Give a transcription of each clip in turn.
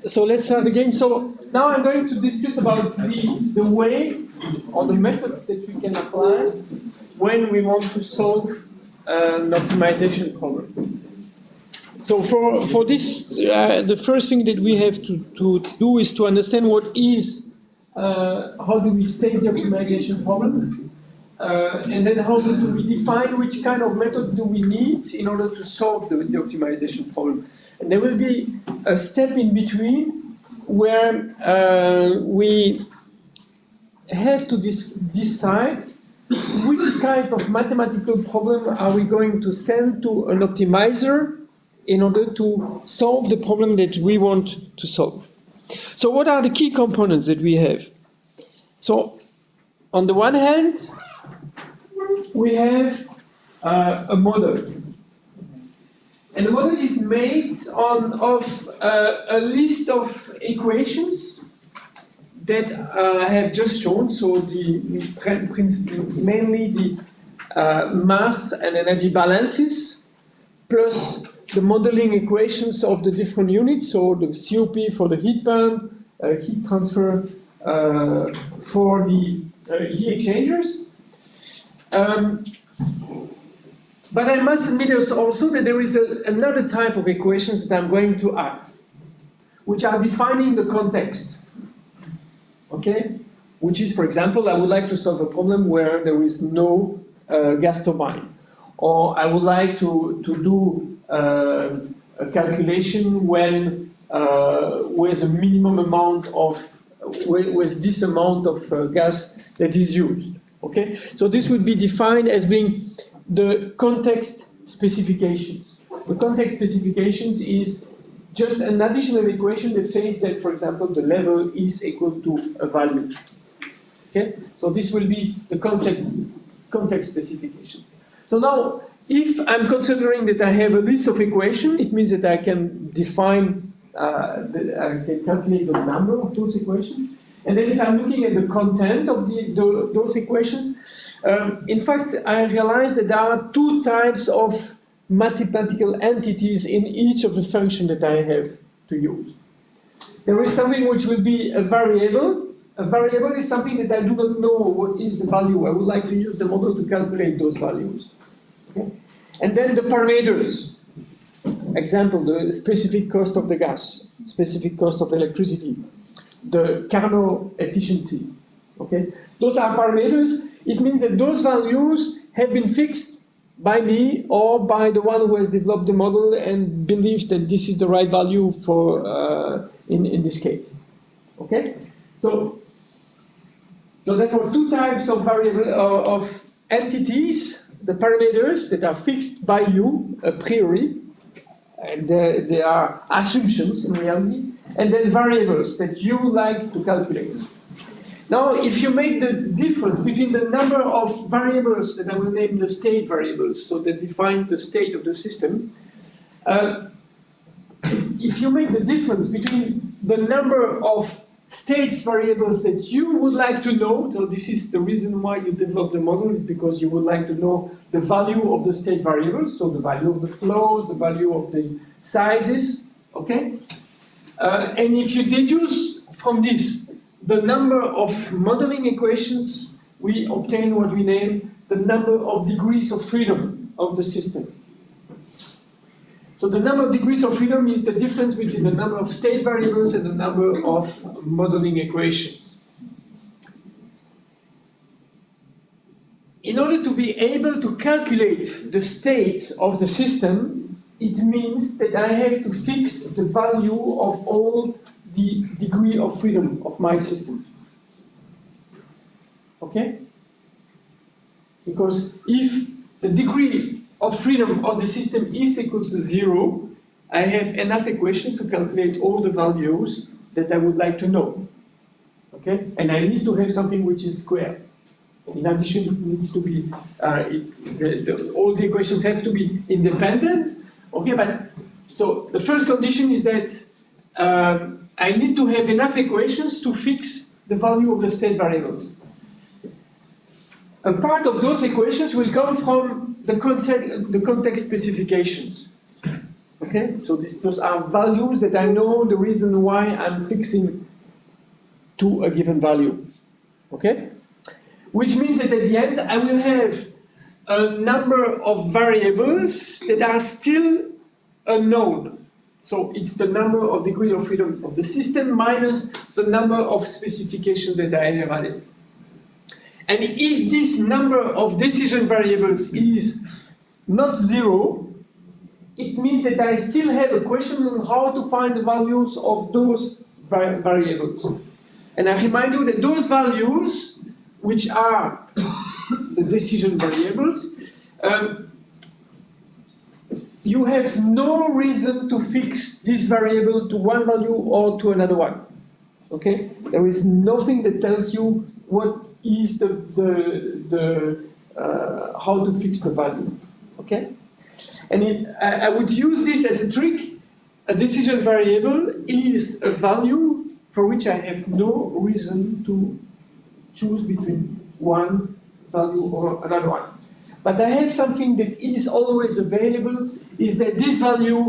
So let's start again. So now I'm going to discuss about the way or the methods that we can apply when we want to solve an optimization problem. So for this, the first thing that we have to do is to understand what is, how do we state the optimization problem, and then how do we define which kind of method do we need in order to solve the optimization problem. And there will be a step in between where we have to decide which kind of mathematical problem are we going to send to an optimizer in order to solve the problem that we want to solve. So what are the key components that we have? So on the one hand, we have a model. And the model is made of a list of equations that I have just shown. So mainly the mass and energy balances, plus the modeling equations of the different units, so the COP for the heat pump, heat transfer for the heat exchangers. But I must admit also that there is another type of equations that I'm going to add, which are defining the context. Okay? Which is, for example, I would like to solve a problem where there is no gas turbine. Or I would like to do a calculation when with a minimum amount of, with this amount of gas that is used. Okay? So this would be defined as being the context specifications. The context specifications is just an additional equation that says that, for example, the level is equal to a value. Okay? So this will be the context specifications. So now, if I'm considering that I have a list of equations, it means that I can define, I can calculate the number of those equations. And then if I'm looking at the content of those equations, in fact, I realized that there are two types of mathematical entities in each of the functions that I have to use. There is something which will be a variable. A variable is something that I do not know what is the value. I would like to use the model to calculate those values. Okay? And then the parameters. Example, the specific cost of the gas, specific cost of electricity, the Carnot efficiency. Okay? Those are parameters. It means that those values have been fixed by me or by the one who has developed the model and believes that this is the right value for in this case. Okay? So therefore, two types of variable of entities. The parameters that are fixed by you a priori, and they are assumptions in reality, and then variables that you like to calculate. Now, if you make the difference between the number of variables that I will name the state variables, so that define the state of the system, if you make the difference between the number of states variables that you would like to know, so this is the reason why you develop the model, is because you would like to know the value of the state variables, so the value of the flows, the value of the sizes, okay? And if you deduce from this the number of modeling equations, we obtain what we name the number of degrees of freedom of the system. So the number of degrees of freedom is the difference between the number of state variables and the number of modeling equations. In order to be able to calculate the state of the system, it means that I have to fix the value of all the degree of freedom of my system. Okay? Because if the degree of freedom of the system is equal to 0, I have enough equations to calculate all the values that I would like to know. Okay? And I need to have something which is square. In addition, it needs to be, all the equations have to be independent. Okay, but so the first condition is that I need to have enough equations to fix the value of the state variables. A part of those equations will come from the context specifications. Okay? Okay, so those are values that I know the reason why I'm fixing to a given value. Okay, which means that at the end I will have a number of variables that are still unknown. So it's the number of degree of freedom of the system minus the number of specifications that I have added. And if this number of decision variables is not zero, it means that I still have a question on how to find the values of those variables. And I remind you that those values, which are the decision variables, you have no reason to fix this variable to one value or to another one. Okay? There is nothing that tells you what is how to fix the value. Okay? And I would use this as a trick. A decision variable is a value for which I have no reason to choose between one value or another one. But I have something that is always available, is that this value,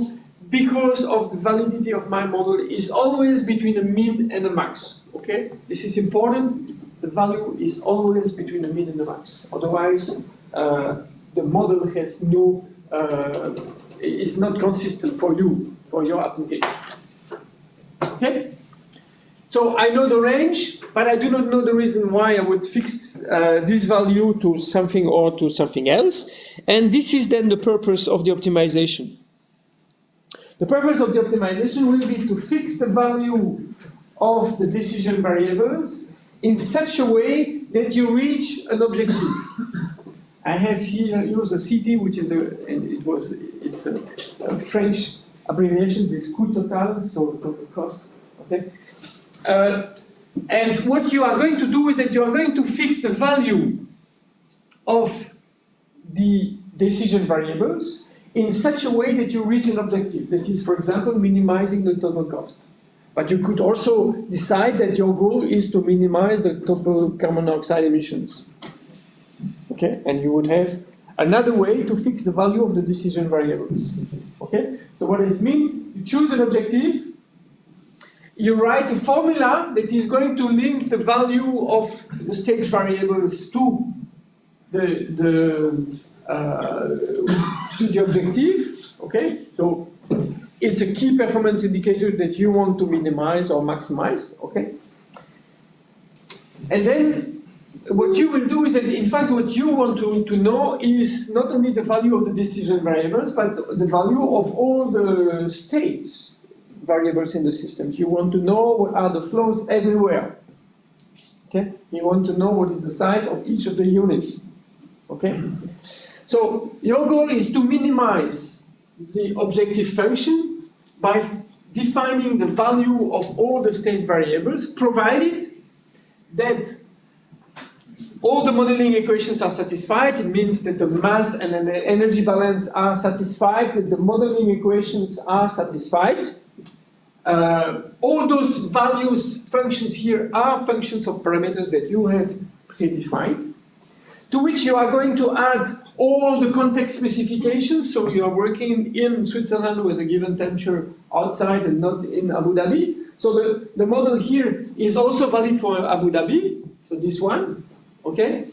because of the validity of my model, is always between a mean and a max. Okay? This is important. The value is always between a mean and a max. Otherwise, the model has no, is not consistent for you, for your application. Okay? So I know the range, but I do not know the reason why I would fix this value to something or to something else. And this is then the purpose of the optimization. The purpose of the optimization will be to fix the value of the decision variables in such a way that you reach an objective. I have here used a CT, which is it's a French abbreviation. It's coût total, so total cost. Okay. And what you are going to do is that you are going to fix the value of the decision variables in such a way that you reach an objective. That is, for example, minimizing the total cost. But you could also decide that your goal is to minimize the total carbon dioxide emissions. Okay, and you would have another way to fix the value of the decision variables. Okay, so what does it mean? You choose an objective. You write a formula that is going to link the value of the state variables to the objective. Okay, so it's a key performance indicator that you want to minimize or maximize. Okay, and then what you will do is that, in fact, what you want to know is not only the value of the decision variables, but the value of all the state variables in the systems. You want to know what are the flows everywhere. Okay? You want to know what is the size of each of the units. Okay? So your goal is to minimize the objective function by defining the value of all the state variables, provided that all the modeling equations are satisfied. It means that the mass and the energy balance are satisfied, that the modeling equations are satisfied. All those values, functions here, are functions of parameters that you have predefined, to which you are going to add all the context specifications. So you are working in Switzerland with a given temperature outside and not in Abu Dhabi. So the model here is also valid for Abu Dhabi, so this one, okay?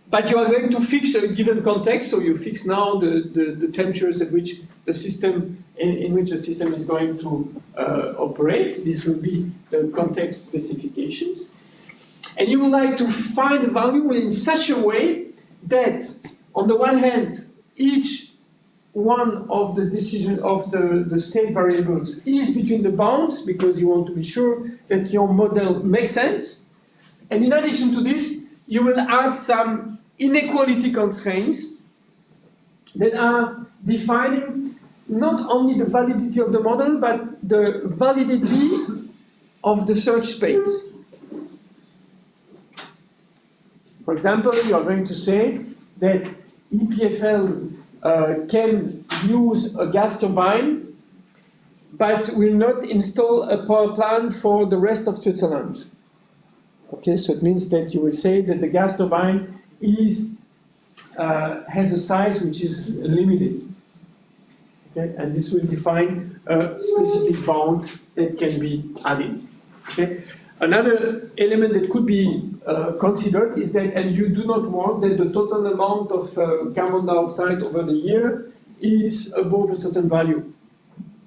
But you are going to fix a given context, so you fix now the temperatures at which the system, in which the system is going to operate. This will be the context specifications. And you would like to find a value in such a way that, on the one hand, each one of the decision of the state variables is between the bounds, because you want to be sure that your model makes sense. And in addition to this, you will add some inequality constraints that are defining not only the validity of the model, but the validity of the search space. For example, you are going to say that EPFL can use a gas turbine, but will not install a power plant for the rest of Switzerland. Okay, so it means that you will say that the gas turbine is, has a size which is limited. Okay? And this will define a specific bound that can be added. Okay? Another element that could be considered is that, and you do not want that the total amount of carbon dioxide over the year is above a certain value.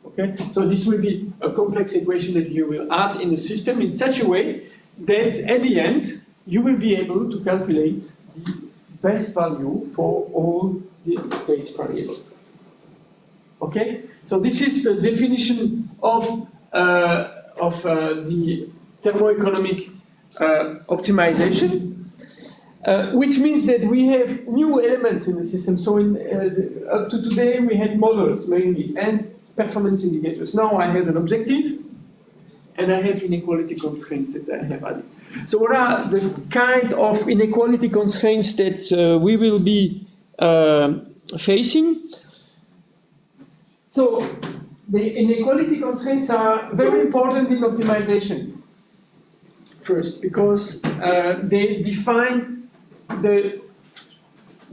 Okay? So this will be a complex equation that you will add in the system in such a way that at the end you will be able to calculate the best value for all the state variables. Okay? So this is the definition of the thermoeconomic optimization, which means that we have new elements in the system. So up to today we had models mainly and performance indicators. Now I have an objective and I have inequality constraints that I have added. So what are the kind of inequality constraints that we will be facing? So the inequality constraints are very important in optimization. First, because they define the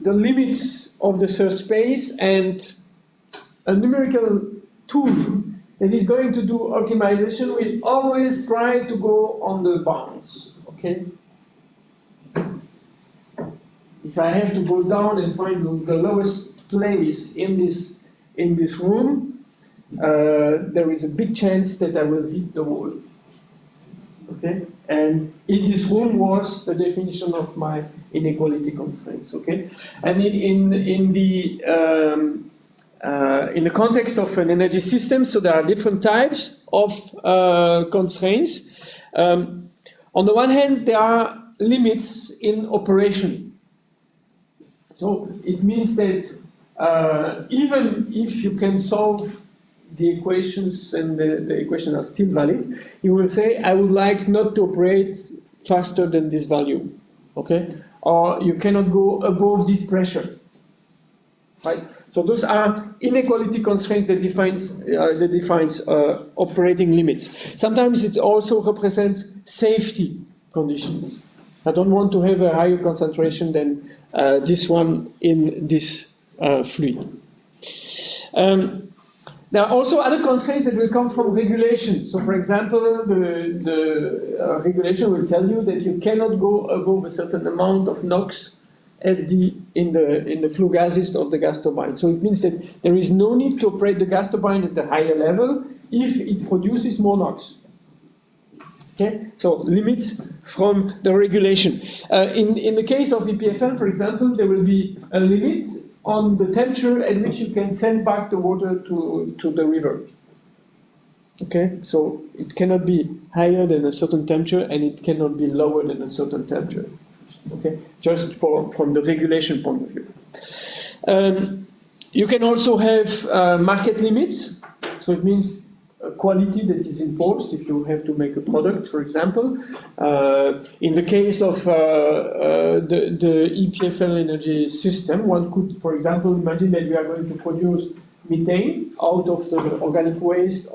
limits of the search space, and a numerical tool that is going to do optimization will always try to go on the bounds. Okay? If I have to go down and find the lowest place in this room, there is a big chance that I will hit the wall. Okay? And in this room was the definition of my inequality constraints. Okay? And in the context of an energy system, so there are different types of constraints. On the one hand, there are limits in operation. So it means that even if you can solve the equations and the equations are still valid, you will say, I would like not to operate faster than this value, okay? Or you cannot go above this pressure, right? So those are inequality constraints that defines operating limits. Sometimes it also represents safety conditions. I don't want to have a higher concentration than this one in this fluid. There are also other constraints that will come from regulation. So, for example, the regulation will tell you that you cannot go above a certain amount of NOx in the flue gases of the gas turbine. So it means that there is no need to operate the gas turbine at the higher level if it produces more NOx. Okay, so limits from the regulation. In the case of EPFL, for example, there will be a limit on the temperature at which you can send back the water to the river. Okay, so it cannot be higher than a certain temperature and it cannot be lower than a certain temperature. Okay, just from the regulation point of view. You can also have market limits. So it means quality that is imposed if you have to make a product, for example. In the case of the EPFL energy system, one could, for example, imagine that we are going to produce methane out of the organic waste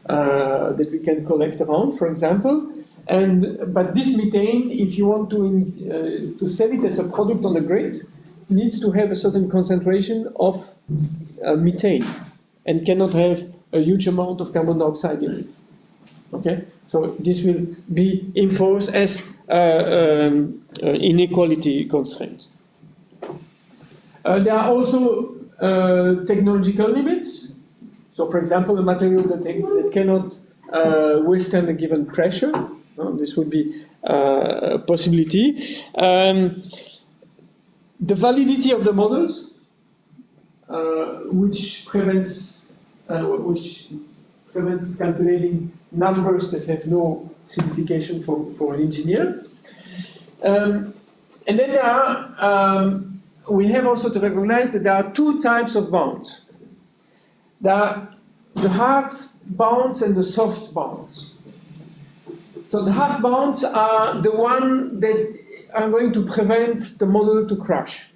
that we can collect around, for example. But this methane, if you want to sell it as a product on the grid, needs to have a certain concentration of methane and cannot have a huge amount of carbon dioxide in it. Okay, so this will be imposed as inequality constraints. There are also technological limits. So, for example, a material that cannot withstand a given pressure. This would be a possibility. The validity of the models, which prevents calculating numbers that have no signification for an engineer. And then there are, we have also to recognize that there are two types of bounds. There are the hard bounds and the soft bounds. So the hard bounds are the one that are going to prevent the model to crash.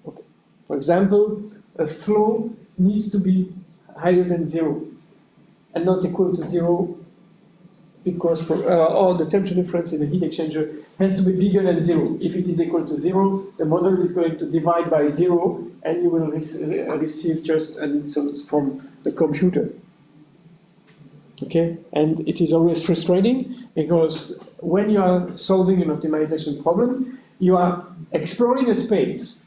Okay. For example, a flow needs to be higher than 0 and not equal to 0 because or the temperature difference in the heat exchanger has to be bigger than 0. If it is equal to 0, the model is going to divide by 0, and you will receive just an insult from the computer. Okay, and it is always frustrating because when you are solving an optimization problem, you are exploring a space.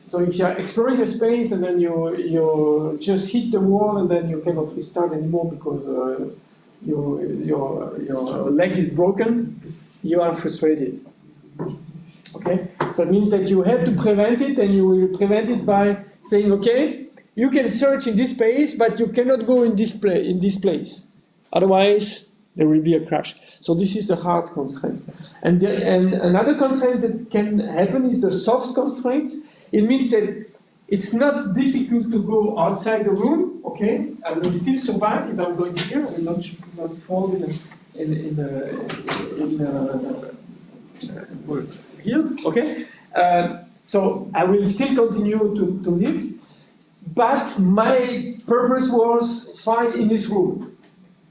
So if you are exploring a space and then you just hit the wall and then you cannot restart anymore because your leg is broken, you are frustrated. Okay, so it means that you have to prevent it, and you will prevent it by saying, okay, you can search in this space, but you cannot go in this place. Otherwise, there will be a crash. So this is a hard constraint. And another constraint that can happen is the soft constraint. It means that it's not difficult to go outside the room. Okay, I will still survive if I'm going here. I will not fall here. Okay, so I will still continue to live. But my purpose was fine in this room.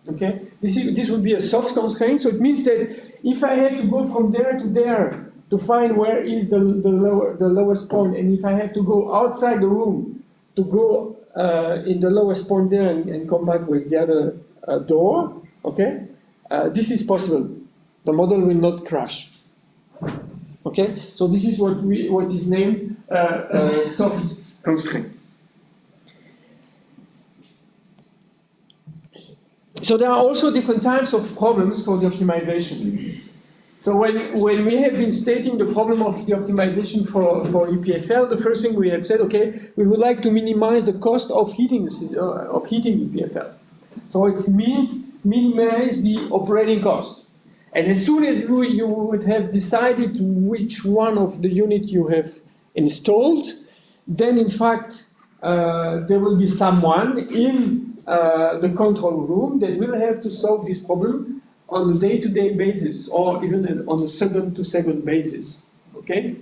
Okay, this would be a soft constraint. So it means that if I have to go from there to there to find where is the lowest point, and if I have to go outside the room to go in the lowest point there and come back with the other door, okay, this is possible. The model will not crash. Okay, so this is what is named soft constraint. So there are also different types of problems for the optimization. So when we have been stating the problem of the optimization for EPFL, the first thing we have said, okay, we would like to minimize the cost of heating EPFL. So it means minimize the operating cost. And as soon as you would have decided which one of the unit you have installed, then in fact there will be someone in the control room that will have to solve this problem on a day-to-day basis, or even on a second-to-second basis. Okay?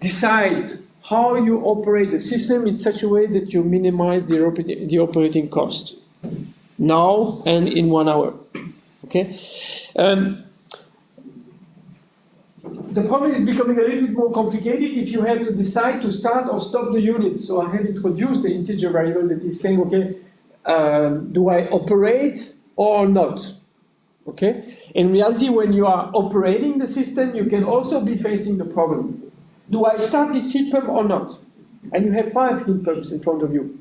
Decide how you operate the system in such a way that you minimize the operating cost now and in 1 hour. Okay? The problem is becoming a little bit more complicated if you have to decide to start or stop the unit. So I have introduced the integer variable that is saying, okay, do I operate or not? Okay. In reality, when you are operating the system, you can also be facing the problem. Do I start this heat pump or not? And you have 5 heat pumps in front of you,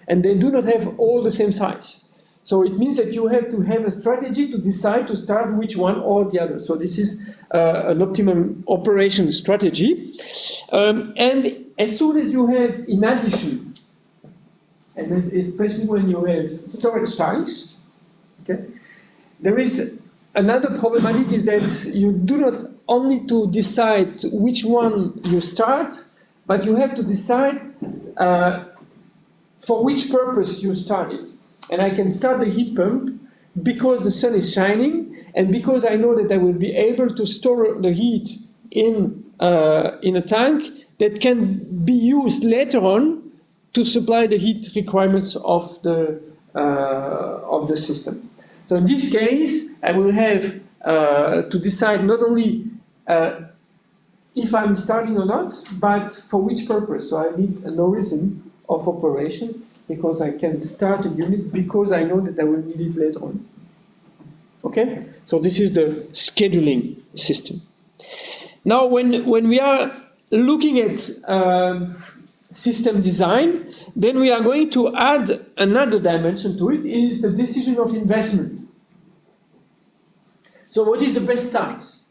and they do not have all the same size. So it means that you have to have a strategy to decide to start which one or the other. So this is an optimum operation strategy. And as soon as you have, in addition, and especially when you have storage tanks, okay, there is another problematic is that you do not only to decide which one you start, but you have to decide for which purpose you start it. And I can start the heat pump because the sun is shining, and because I know that I will be able to store the heat in a tank that can be used later on to supply the heat requirements of the system. So in this case, I will have to decide not only if I'm starting or not, but for which purpose. So I need an horizon of operation, because I can start a unit because I know that I will need it later on. Okay? So this is the scheduling system. Now, when we are looking at system design, then we are going to add another dimension to it, is the decision of investment. So what is the best size?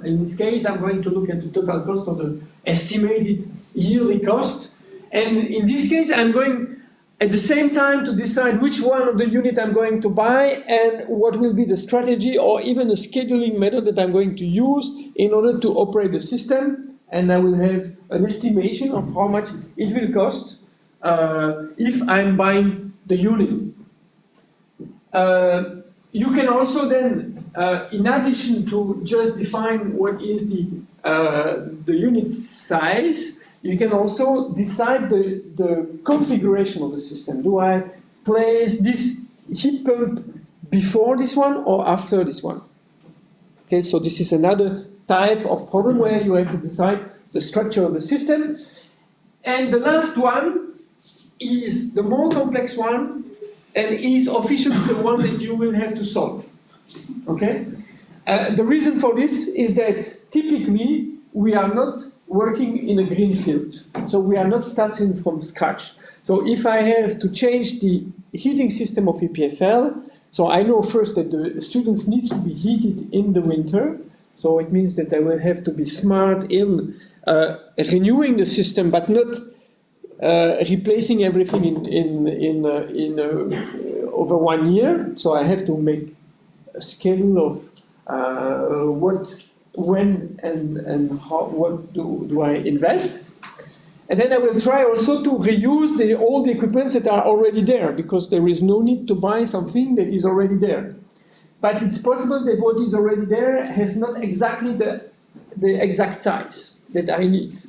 In this case, I'm going to look at the total cost of the estimated yearly cost. And in this case, I'm going at the same time to decide which one of the unit I'm going to buy and what will be the strategy or even the scheduling method that I'm going to use in order to operate the system. And I will have an estimation of how much it will cost if I'm buying the unit. You can also then, in addition to just define what is the unit size, you can also decide the configuration of the system. Do I place this heat pump before this one or after this one. Okay, so this is another type of problem where you have to decide the structure of the system. And the last one is the more complex one and is officially the one that you will have to solve. Okay? The reason for this is that typically we are not working in a green field. So we are not starting from scratch. So if I have to change the heating system of EPFL, so I know first that the students need to be heated in the winter. So it means that I will have to be smart in renewing the system, but not replacing everything in over 1 year. So I have to make a schedule of what, when, and how, what do I invest. And then I will try also to reuse all the equipments that are already there, because there is no need to buy something that is already there. But it's possible that what is already there has not exactly the exact size that I need.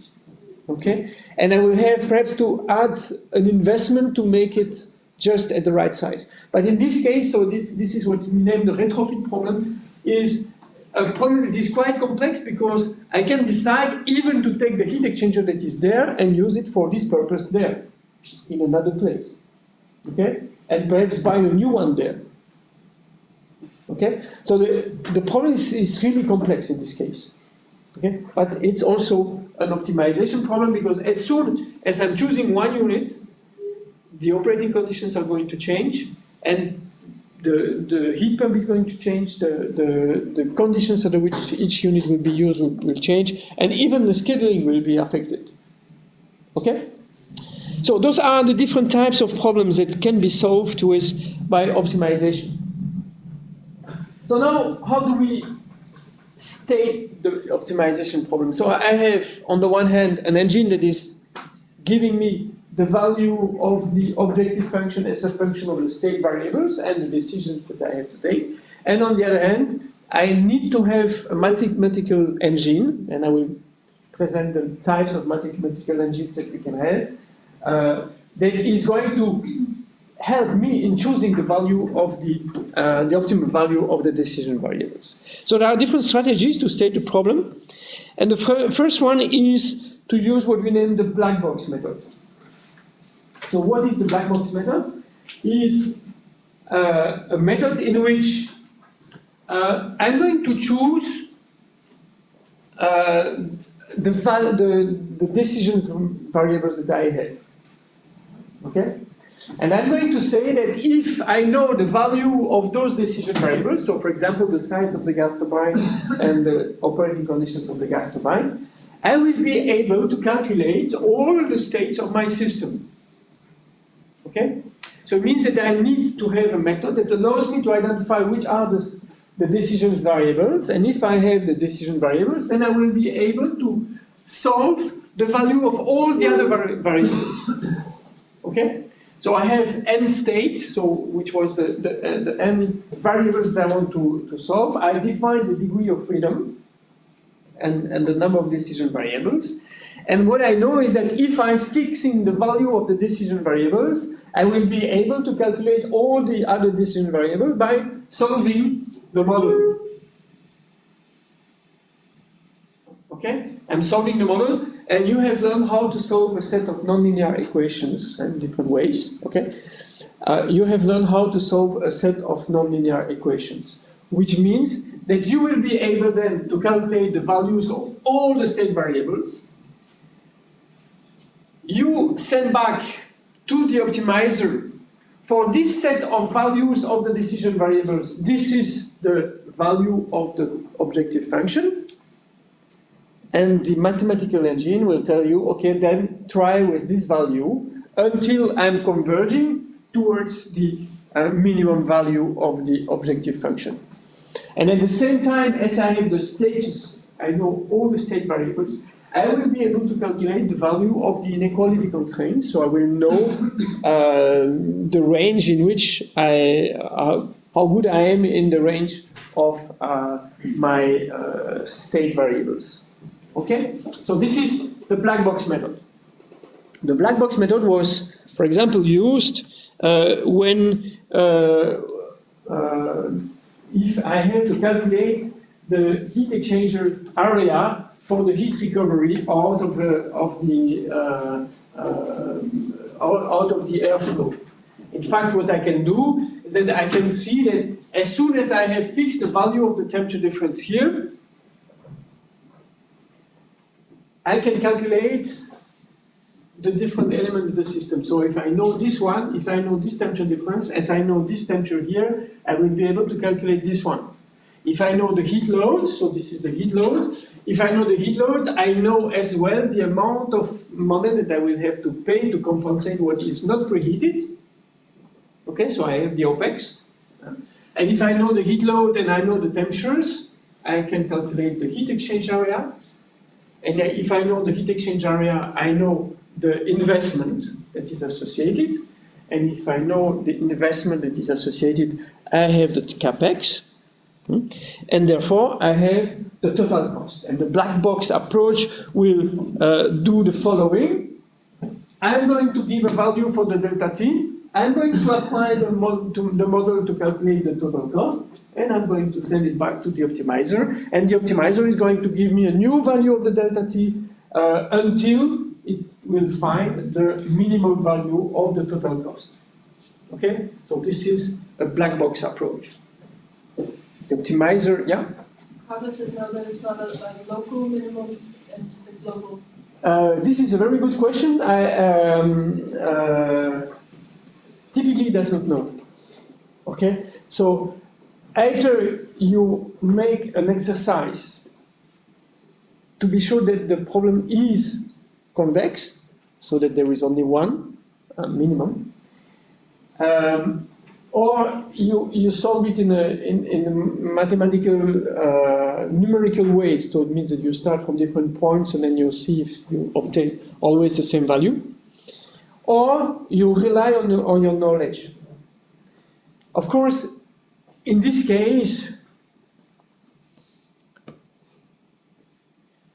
Okay? And I will have perhaps to add an investment to make it just at the right size. But in this case, so this is what we name the retrofit problem, is a problem that is quite complex because I can decide even to take the heat exchanger that is there and use it for this purpose there, in another place. Okay? And perhaps buy a new one there. Okay? So the problem is really complex in this case. Okay? But it's also an optimization problem because as soon as I'm choosing one unit, the operating conditions are going to change and the heat pump is going to change, the conditions under which each unit will be used will change, and even the scheduling will be affected. Okay? So those are the different types of problems that can be solved by optimization. So now, how do we state the optimization problem? So I have, on the one hand, an engine that is giving me the value of the objective function as a function of the state variables and the decisions that I have to take. And on the other hand, I need to have a mathematical engine, and I will present the types of mathematical engines that we can have, that is going to help me in choosing the value of the optimal value of the decision variables. So there are different strategies to state the problem. And the first one is to use what we name the black box method. So what is the black box method? Is a method in which I'm going to choose the decisions variables that I have. Okay? And I'm going to say that if I know the value of those decision variables, so for example, the size of the gas turbine and the operating conditions of the gas turbine, I will be able to calculate all the states of my system. Okay? So it means that I need to have a method that allows me to identify which are the decisions variables, and if I have the decision variables, then I will be able to solve the value of all the other variables. Okay? So I have n state, so which was the n variables that I want to solve. I define the degree of freedom and the number of decision variables. And what I know is that if I'm fixing the value of the decision variables, I will be able to calculate all the other decision variables by solving the model. Okay? I'm solving the model, and you have learned how to solve a set of nonlinear equations in different ways. Okay? You have learned how to solve a set of nonlinear equations, which means that you will be able then to calculate the values of all the state variables. You send back to the optimizer for this set of values of the decision variables. This is the value of the objective function. And the mathematical engine will tell you, okay, then try with this value until I'm converging towards the minimum value of the objective function. And at the same time, as I have the status, I know all the state variables, I will be able to calculate the value of the inequality constraint. So I will know the range in which how good I am in the range of my state variables. Okay? So this is the black box method. The black box method was, for example, used when if I have to calculate the heat exchanger area for the heat recovery out of the airflow. In fact, what I can do is that I can see that as soon as I have fixed the value of the temperature difference here, I can calculate the different elements of the system. So if I know this one, if I know this temperature difference, as I know this temperature here, I will be able to calculate this one. If I know the heat load, so this is the heat load, if I know the heat load, I know as well the amount of money that I will have to pay to compensate what is not preheated. Okay, so I have the OPEX. And if I know the heat load and I know the temperatures, I can calculate the heat exchange area. And if I know the heat exchange area, I know the investment that is associated. And if I know the investment that is associated, I have the CapEx. And therefore, I have the total cost. And the black box approach will do the following. I'm going to give a value for the delta T. I'm going to apply the model to calculate the total cost. And I'm going to send it back to the optimizer. And the optimizer is going to give me a new value of the delta T until it will find the minimum value of the total cost. Okay? So this is a black box approach. The optimizer, yeah? How does it know that it's not a local minimum and the global? This is a very good question. Typically, it does not know. Okay? So, either you make an exercise to be sure that the problem is convex, so that there is only one minimum, or you solve it in a mathematical, numerical way. So it means that you start from different points and then you see if you obtain always the same value. Or you rely on your knowledge. Of course, in this case,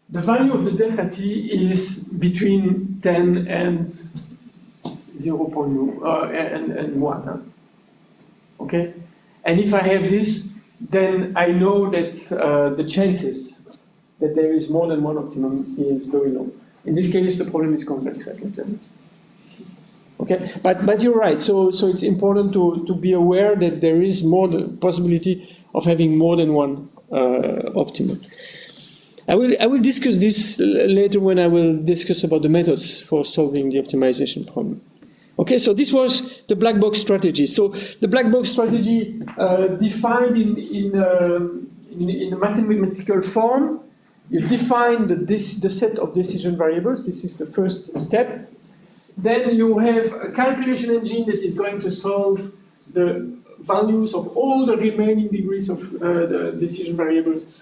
the value of the delta T is between 10 and 0.1 and 1. Huh? Okay? And if I have this, then I know that the chances that there is more than one optimum is very low. In this case, the problem is complex, I can tell you. Okay, but you're right. So it's important to be aware that there is more the possibility of having more than one optimum. I will discuss this later when I will discuss about the methods for solving the optimization problem. Okay, so this was the black box strategy. So the black box strategy defined in a mathematical form. You define the set of decision variables. This is the first step. Then you have a calculation engine that is going to solve the values of all the remaining degrees of the decision variables,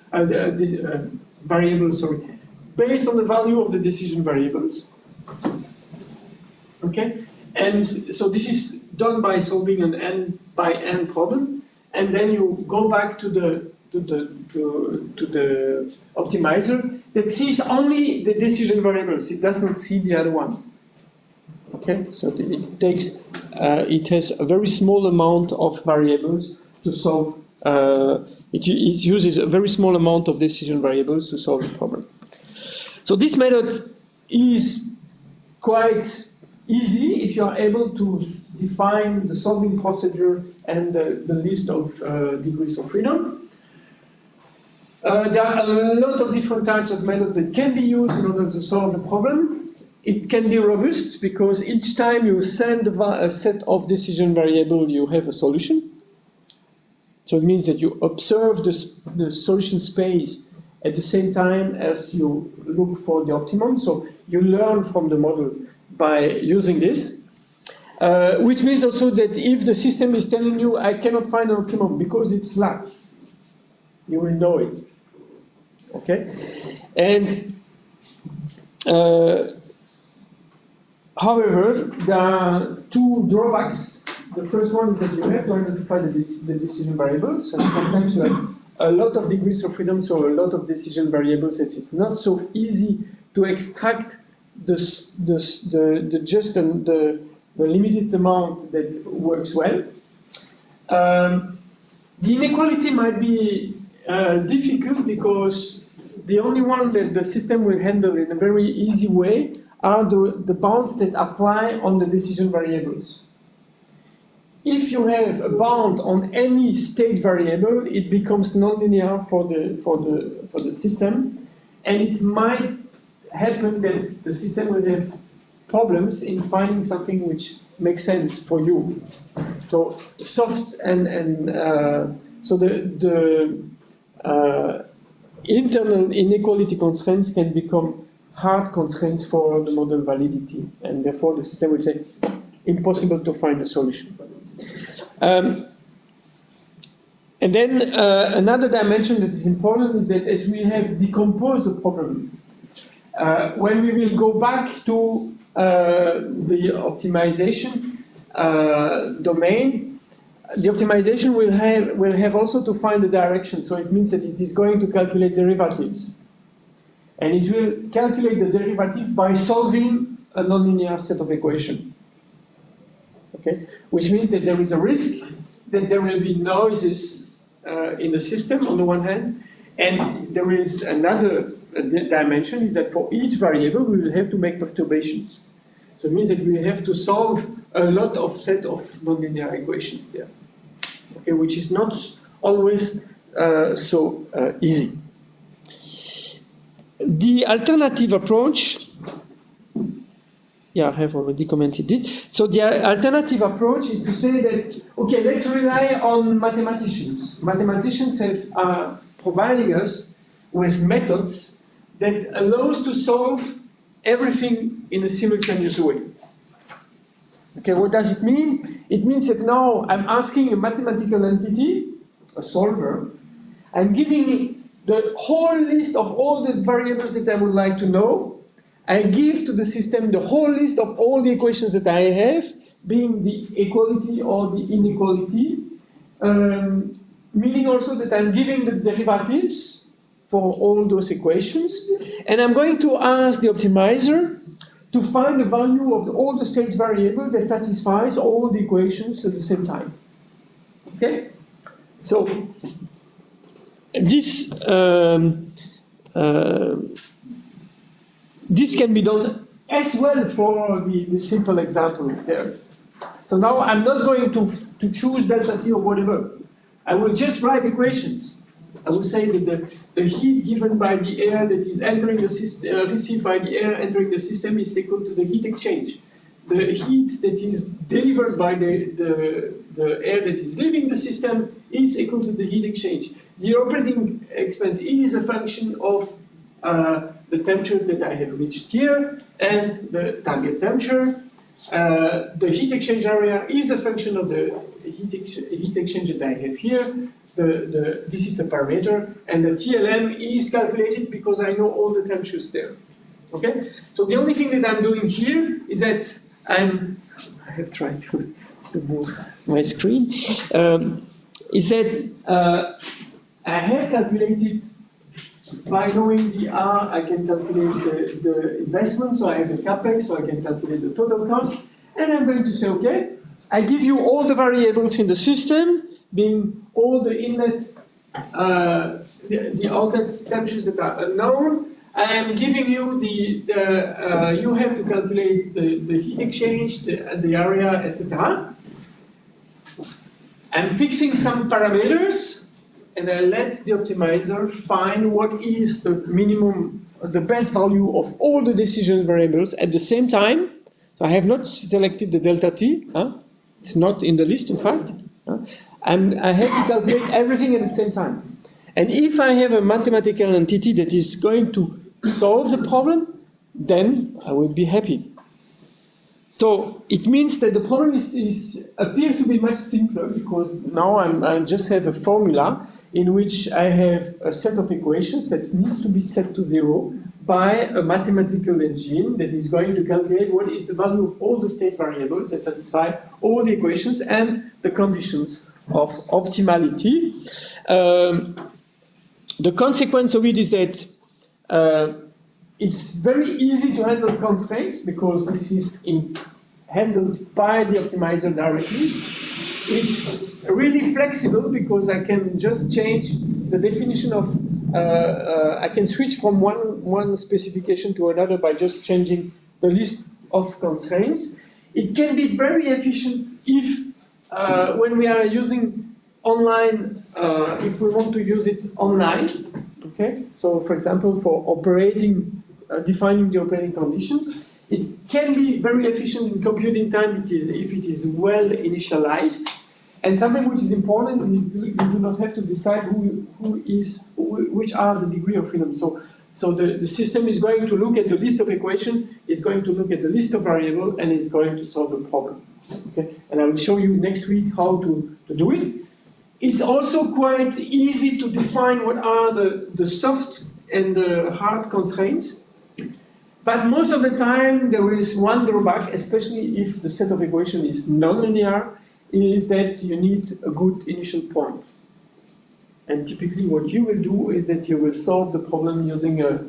based on the value of the decision variables. Okay, and so this is done by solving an n by n problem, and then you go back to the optimizer that sees only the decision variables. It does not see the other one. Okay, so it has a very small amount of variables to solve. It uses a very small amount of decision variables to solve the problem. So this method is quite easy if you are able to define the solving procedure and the list of degrees of freedom. There are a lot of different types of methods that can be used in order to solve the problem. It can be robust because each time you send a set of decision variables, you have a solution. So it means that you observe the solution space at the same time as you look for the optimum. So you learn from the model by using this. Which means also that if the system is telling you, I cannot find an optimum because it's flat, you will know it. Okay? And however, there are two drawbacks. The first one is that you have to identify the decision variables, and sometimes you have a lot of degrees of freedom, so a lot of decision variables, and it's not so easy to extract the limited amount that works well. The inequality might be difficult because the only one that the system will handle in a very easy way are the bounds that apply on the decision variables. If you have a bound on any state variable, it becomes nonlinear for the system, and it might happen that the system will have problems in finding something which makes sense for you. So soft so the internal inequality constraints can become hard constraints for the model validity, and therefore the system will say impossible to find a solution. And then another dimension that is important is that as we have decomposed the problem, when we will go back to the optimization domain, the optimization will have also to find the direction. So it means that it is going to calculate derivatives. And it will calculate the derivative by solving a nonlinear set of equations. Okay? Which means that there is a risk that there will be noises in the system on the one hand, and there is another dimension is that for each variable we will have to make perturbations. So it means that we have to solve a lot of set of nonlinear equations there. Okay, which is not always so easy. The alternative approach, yeah, I have already commented it. So the alternative approach is to say that, okay, let's rely on mathematicians. Mathematicians are providing us with methods that allow us to solve everything in a simultaneous way. Okay, what does it mean? It means that now I'm asking a mathematical entity, a solver, I'm giving the whole list of all the variables that I would like to know. I give to the system the whole list of all the equations that I have, being the equality or the inequality, meaning also that I'm giving the derivatives for all those equations, and I'm going to ask the optimizer to find the value of all the state variables that satisfies all the equations at the same time. Okay? So, this can be done as well for the simple example there. So now I'm not going to choose delta T or whatever. I will just write equations. I will say that the heat given by the air that is entering the system, received by the air entering the system is equal to the heat exchange. The heat that is delivered by the air that is leaving the system is equal to the heat exchange. The operating expense is a function of the temperature that I have reached here and the target temperature. The heat exchange area is a function of the heat exchange that I have here. This is a parameter, and the TLM is calculated because I know all the temperatures there. Okay? So the only thing that I'm doing here is that I have tried to move my screen, is that I have calculated, by knowing the R, I can calculate the investment, so I have the capex, so I can calculate the total cost, and I'm going to say, okay, I give you all the variables in the system, being all the inlet, the outlet temperatures that are unknown. I am giving you you have to calculate the heat exchange, the area, etc. I'm fixing some parameters, and I let the optimizer find what is the minimum, the best value of all the decision variables at the same time. So I have not selected the delta T. It's not in the list, in fact. I have to calculate everything at the same time. And if I have a mathematical entity that is going to solve the problem, then I will be happy. So it means that the problem appears to be much simpler, because now I just have a formula in which I have a set of equations that needs to be set to 0 by a mathematical engine that is going to calculate what is the value of all the state variables that satisfy all the equations and the conditions of optimality. The consequence of it is that it's very easy to handle constraints, because this is handled by the optimizer directly. it's really flexible because I can just change the definition of, I can switch from one specification to another by just changing the list of constraints. It can be very efficient if, when we are using online, if we want to use it online, okay? So for example, for operating, defining the operating conditions, it can be very efficient in computing time if it is well initialized. And something which is important, you do not have to decide which are the degree of freedom. So the system is going to look at the list of equations, is going to look at the list of variables, and is going to solve the problem. Okay? And I will show you next week how to do it. It's also quite easy to define what are the soft and the hard constraints. But most of the time, there is one drawback, especially if the set of equations is nonlinear, is that you need a good initial point. And typically what you will do is that you will solve the problem using a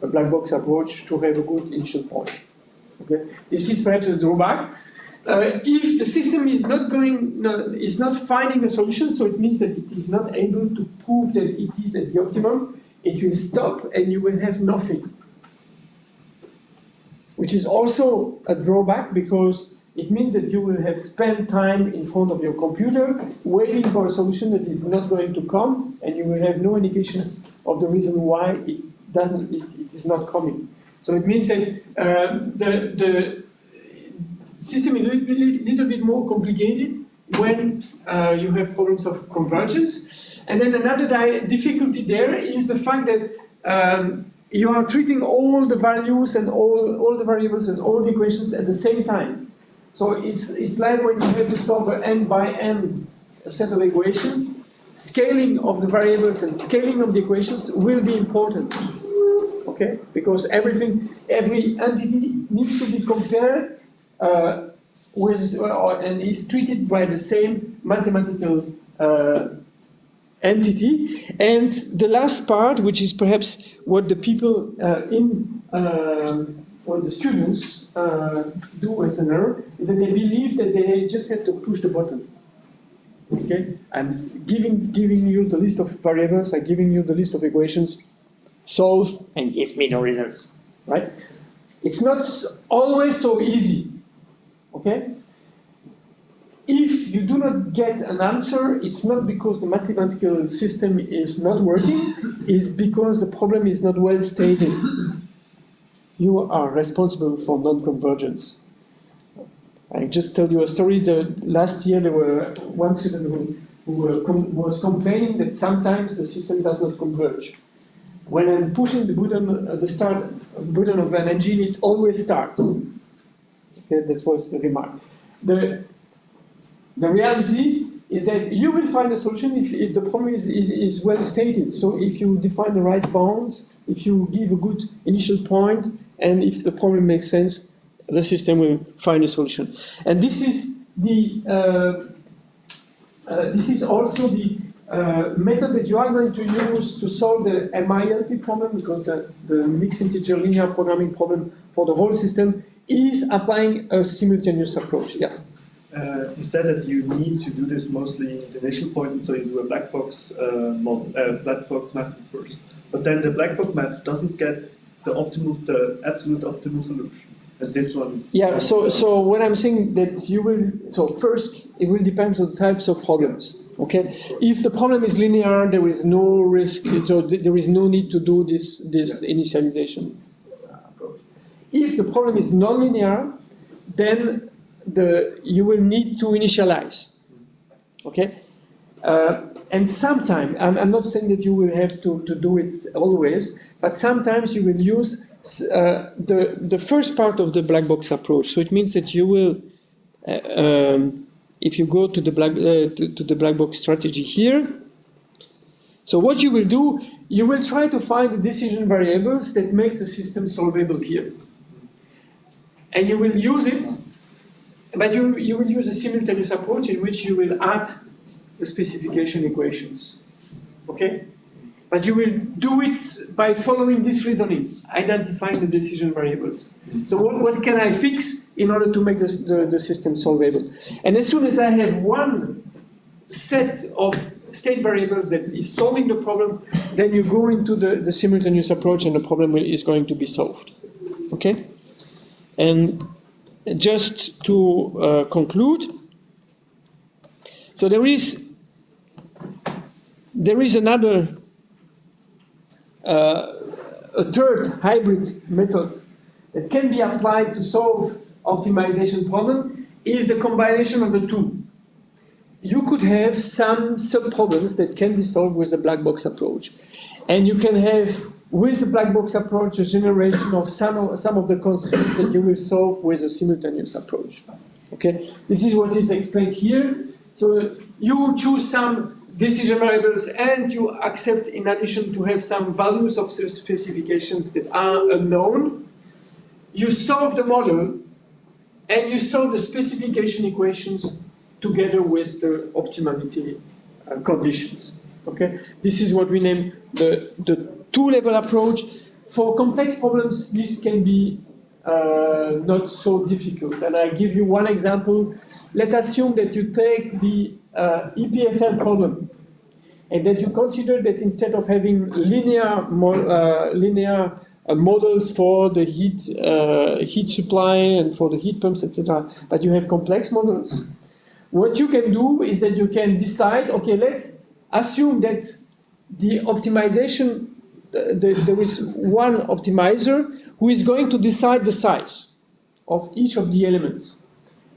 black box approach to have a good initial point. Okay? This is perhaps a drawback. If the system is not finding a solution, so it means that it is not able to prove that it is at the optimum, it will stop and you will have nothing. Which is also a drawback because it means that you will have spent time in front of your computer waiting for a solution that is not going to come, and you will have no indications of the reason why it is not coming. So it means that the system is a little bit more complicated when you have problems of convergence. And then another difficulty there is the fact that you are treating all the values and all the variables and all the equations at the same time. So it's like when you have to solve an n by n set of equations, scaling of the variables and scaling of the equations will be important. Okay? Because every entity needs to be compared and is treated by the same mathematical entity. And the last part, which is perhaps what the people or the students do as an error, is that they believe that they just have to push the button. Okay? I'm giving you the list of variables, I'm giving you the list of equations, solve and give me the results. Right? It's not always so easy. Okay? If you do not get an answer, it's not because the mathematical system is not working, it's because the problem is not well stated. You are responsible for non-convergence. I just tell you a story. Last year there were one student who was complaining that sometimes the system does not converge. When I'm pushing the button, the start button of an engine, it always starts. Okay, that was the remark. The reality is that you will find a solution if the problem is well stated. So if you define the right bounds, if you give a good initial point, and if the problem makes sense, the system will find a solution. And this is also the method that you are going to use to solve the MILP problem, because the mixed integer linear programming problem for the whole system is applying a simultaneous approach. Yeah. You said that you need to do this mostly in the initial point, so you do a black box black box method first. But then the black box method doesn't get the absolute optimal solution. And this one. Yeah. So what I'm saying that you will. So first, it will depend on the types of problems. Okay. If the problem is linear, there is no risk. So there is no need to do this initialization approach. If the problem is nonlinear, then you will need to initialize. Okay? And sometimes, I'm not saying that you will have to do it always, but sometimes you will use the first part of the black box approach. So it means that you will, if you go to the black box strategy here, so what you will do, you will try to find the decision variables that makes the system solvable here. And you will use it. But you will use a simultaneous approach in which you will add the specification equations. Okay? But you will do it by following this reasoning, identifying the decision variables. So what can I fix in order to make the system solvable. And as soon as I have one set of state variables that is solving the problem, then you go into the simultaneous approach and the problem is going to be solved. Okay? And just to conclude, so there is another, a third hybrid method that can be applied to solve optimization problem, is the combination of the two. You could have some sub-problems that can be solved with the black box approach. And you can have, with the black box approach, a generation of some of the constraints that you will solve with a simultaneous approach. Okay? This is what is explained here. So you choose some decision variables and you accept, in addition, to have some values of specifications that are unknown. You solve the model and you solve the specification equations together with the optimality conditions. Okay, this is what we name the two-level approach. For complex problems, this can be not so difficult. And I give you one example. Let's assume that you take the EPFL problem, and that you consider that instead of having linear models for the heat supply and for the heat pumps, etc., but you have complex models. What you can do is that you can decide, okay, let's assume that the optimization, there is one optimizer who is going to decide the size of each of the elements.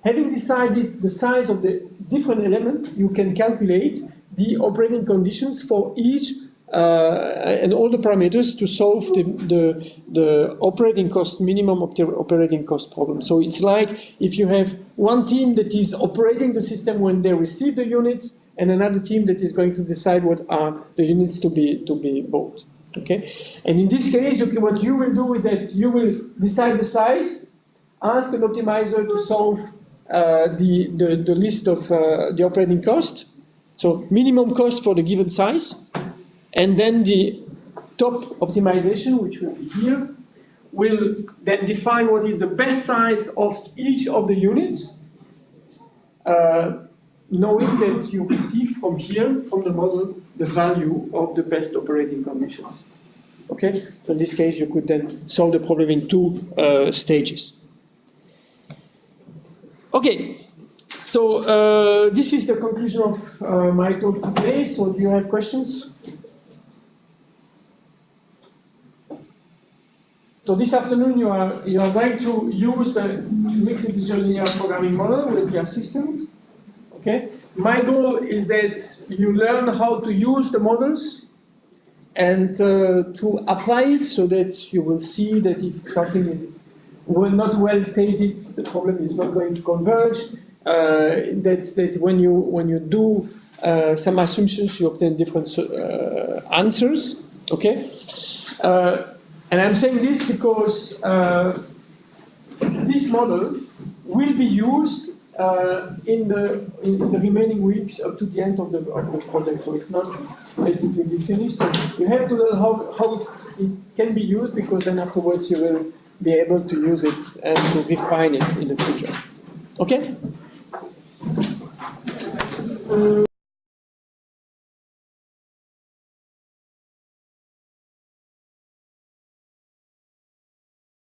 Having decided the size of the different elements, you can calculate the operating conditions for each and all the parameters to solve the operating cost, minimum operating cost problem. So it's like if you have one team that is operating the system when they receive the units, and another team that is going to decide what are the units to be bought. Okay, and in this case, what you will do is that you will decide the size, ask an optimizer to solve the list of the operating cost, so minimum cost for the given size. And then the top optimization, which will be here, will then define what is the best size of each of the units, knowing that you receive from here, from the model, the value of the best operating conditions. Okay? So in this case, you could then solve the problem in two stages. Okay. So this is the conclusion of my talk today. So do you have questions? So this afternoon you are going to use the mixed integer linear programming model with the assistant. Okay. My goal is that you learn how to use the models and to apply it, so that you will see that if something is not well stated, the problem is not going to converge. That when you do some assumptions, you obtain different answers. Okay. And I'm saying this because this model will be used in the remaining weeks up to the end of the project. So it's not completely finished. So you have to learn how it can be used, because then afterwards you will be able to use it and to refine it in the future. Okay?